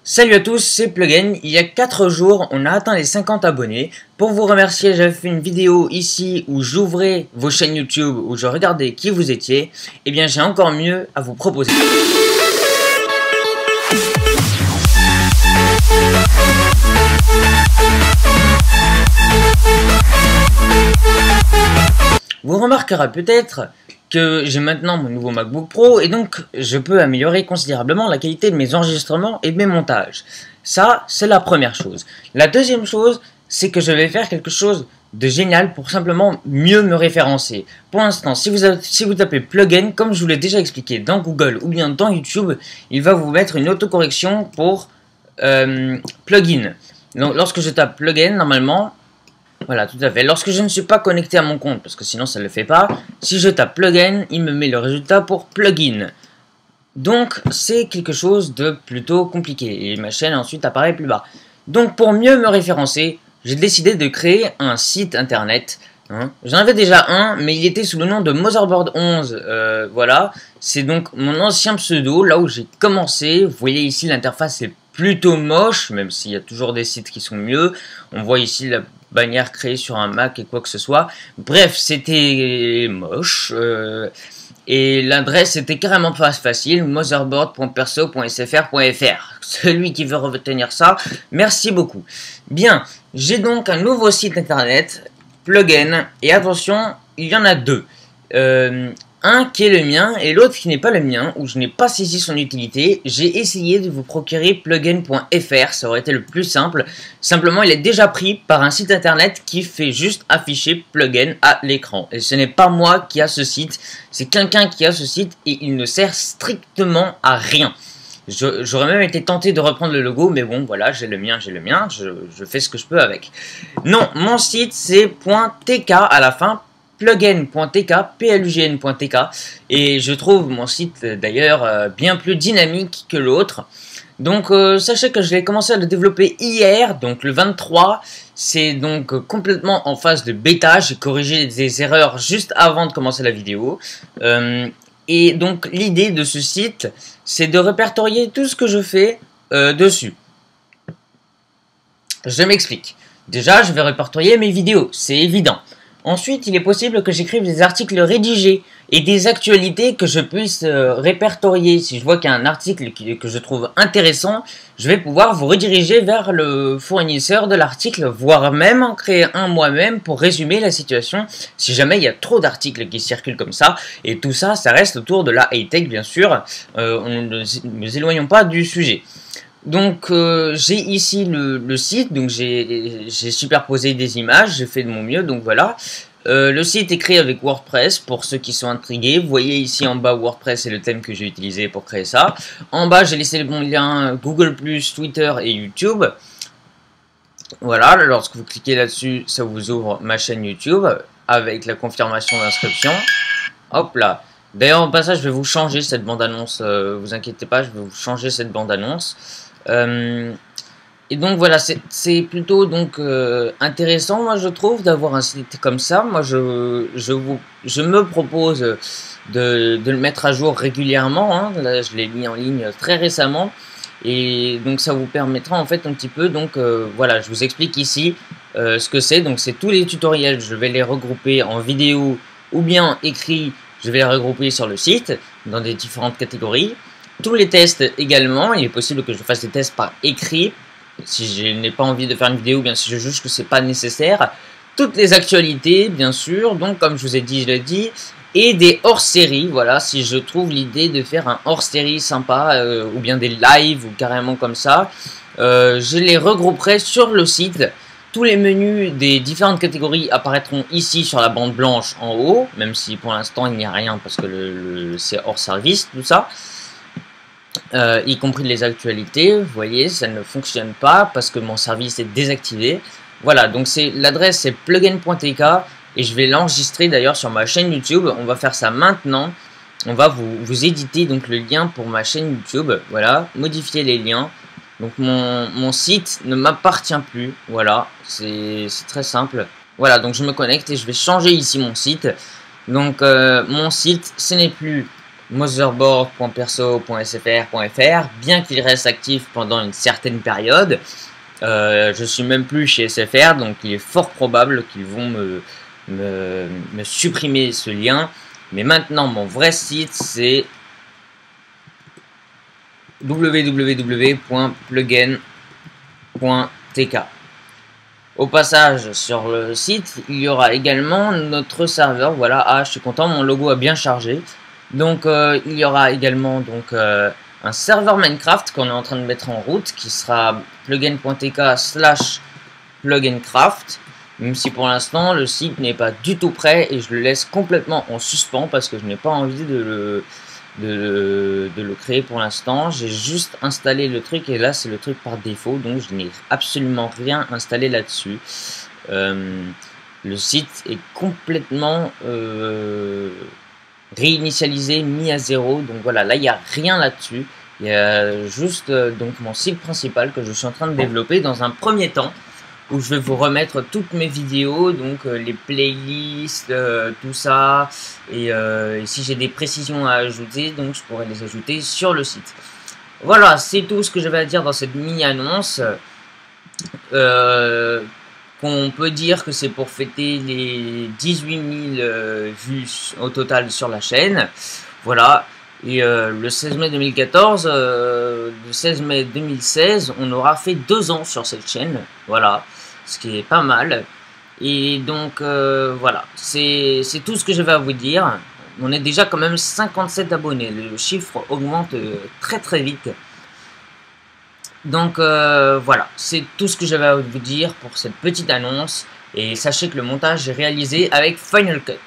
Salut à tous, c'est Plugin. Il y a 4 jours, on a atteint les 50 abonnés. Pour vous remercier, j'avais fait une vidéo ici où j'ouvrais vos chaînes YouTube, où je regardais qui vous étiez. Et bien, j'ai encore mieux à vous proposer. Vous remarquerez peut-être que j'ai maintenant mon nouveau MacBook Pro et donc je peux améliorer considérablement la qualité de mes enregistrements et de mes montages. Ça, c'est la première chose. La deuxième chose, c'est que je vais faire quelque chose de génial pour simplement mieux me référencer. Pour l'instant, si vous tapez plugin, comme je vous l'ai déjà expliqué dans Google ou bien dans YouTube, il va vous mettre une autocorrection pour plugin. Donc lorsque je tape plugin, normalement, voilà, tout à fait. Lorsque je ne suis pas connecté à mon compte, parce que sinon ça ne le fait pas, si je tape plugin, il me met le résultat pour plugin. Donc c'est quelque chose de plutôt compliqué. Et ma chaîne ensuite apparaît plus bas. Donc pour mieux me référencer, j'ai décidé de créer un site internet. J'en avais déjà un, mais il était sous le nom de Motherboard 11. Voilà, c'est donc mon ancien pseudo, là où j'ai commencé. Vous voyez ici l'interface est plutôt moche, même s'il y a toujours des sites qui sont mieux. On voit ici la bannière créée sur un Mac et quoi que ce soit. Bref, c'était moche. Et l'adresse était carrément pas facile, motherboard.perso.sfr.fr. Celui qui veut retenir ça, merci beaucoup. Bien, j'ai donc un nouveau site internet, plugin, et attention, il y en a deux. Un qui est le mien et l'autre qui n'est pas le mien, où je n'ai pas saisi son utilité. J'ai essayé de vous procurer plugin.fr, ça aurait été le plus simple. Simplement, il est déjà pris par un site internet qui fait juste afficher plugin à l'écran. Et ce n'est pas moi qui a ce site, c'est quelqu'un qui a ce site et il ne sert strictement à rien. J'aurais même été tenté de reprendre le logo, mais bon, voilà, j'ai le mien, je fais ce que je peux avec. Non, mon site c'est .tk à la fin, plugin.tk, plugn.tk, et je trouve mon site d'ailleurs bien plus dynamique que l'autre. Donc sachez que je vais commencer à le développer hier, donc le 23, c'est donc complètement en phase de bêta, j'ai corrigé des erreurs juste avant de commencer la vidéo. Et donc l'idée de ce site, c'est de répertorier tout ce que je fais dessus. Je m'explique. Déjà, je vais répertorier mes vidéos, c'est évident. Ensuite, il est possible que j'écrive des articles rédigés et des actualités que je puisse répertorier. Si je vois qu'il y a un article que je trouve intéressant, je vais pouvoir vous rediriger vers le fournisseur de l'article, voire même en créer un moi-même pour résumer la situation si jamais il y a trop d'articles qui circulent comme ça. Et tout ça, ça reste autour de la high-tech, bien sûr. On ne nous éloignons pas du sujet. Donc j'ai ici le site, donc j'ai superposé des images, j'ai fait de mon mieux, donc voilà. Le site est créé avec WordPress, pour ceux qui sont intrigués. Vous voyez ici en bas WordPress, c'est le thème que j'ai utilisé pour créer ça. En bas, j'ai laissé le bon lien Google+, Twitter et YouTube. Voilà, lorsque vous cliquez là-dessus, ça vous ouvre ma chaîne YouTube avec la confirmation d'inscription. Hop là. D'ailleurs, au passage, je vais vous changer cette bande-annonce, vous inquiétez pas, je vais vous changer cette bande-annonce. Et donc voilà, c'est plutôt donc intéressant, moi je trouve, d'avoir un site comme ça. Moi je me propose de le mettre à jour régulièrement, Là je l'ai mis en ligne très récemment. Et donc ça vous permettra en fait un petit peu, donc voilà, je vous explique ici ce que c'est. Donc c'est tous les tutoriels, je vais les regrouper en vidéo ou bien écrit, je vais les regrouper sur le site dans des différentes catégories. Tous les tests également, il est possible que je fasse des tests par écrit, si je n'ai pas envie de faire une vidéo, bien si je juge que c'est pas nécessaire. Toutes les actualités, bien sûr, donc comme je vous ai dit, je l'ai dit, et des hors-séries, voilà, si je trouve l'idée de faire un hors-série sympa, ou bien des lives, ou carrément comme ça, je les regrouperai sur le site. Tous les menus des différentes catégories apparaîtront ici sur la bande blanche en haut, même si pour l'instant il n'y a rien parce que c'est hors service, tout ça. Y compris les actualités, vous voyez, ça ne fonctionne pas parce que mon service est désactivé. Voilà, donc l'adresse c'est plugin.tk et je vais l'enregistrer d'ailleurs sur ma chaîne YouTube. On va faire ça maintenant. On va vous éditer donc le lien pour ma chaîne YouTube. Voilà, modifier les liens. Donc mon site ne m'appartient plus. Voilà, c'est très simple. Voilà, donc je me connecte et je vais changer ici mon site. Donc mon site, ce n'est plus motherboard.perso.sfr.fr, bien qu'il reste actif pendant une certaine période. Je suis même plus chez SFR, donc il est fort probable qu'ils vont me supprimer ce lien. Mais maintenant, mon vrai site, c'est www.plugin.tk. Au passage, sur le site, il y aura également notre serveur. Voilà, ah, je suis content, mon logo a bien chargé. Donc, il y aura également donc un serveur Minecraft qu'on est en train de mettre en route, qui sera plugin.tk/plugincraft. Même si pour l'instant, le site n'est pas du tout prêt et je le laisse complètement en suspens parce que je n'ai pas envie de le créer pour l'instant. J'ai juste installé le truc et là c'est le truc par défaut, donc je n'ai absolument rien installé là-dessus. Le site est complètement réinitialisé, mis à zéro, donc voilà, là il n'y a rien là-dessus. Il y a juste donc mon site principal que je suis en train de développer dans un premier temps, où je vais vous remettre toutes mes vidéos, donc les playlists, tout ça, et si j'ai des précisions à ajouter, donc je pourrais les ajouter sur le site. Voilà, c'est tout ce que j'avais à dire dans cette mini-annonce, qu'on peut dire que c'est pour fêter les 18 000 vues au total sur la chaîne, voilà. Et le 16 mai 2014, le 16 mai 2016, on aura fait 2 ans sur cette chaîne, voilà, ce qui est pas mal. Et donc voilà, c'est tout ce que je vais à vous dire. On est déjà quand même 57 abonnés, le chiffre augmente très très vite. Donc voilà, c'est tout ce que j'avais à vous dire pour cette petite annonce. Et sachez que le montage est réalisé avec Final Cut.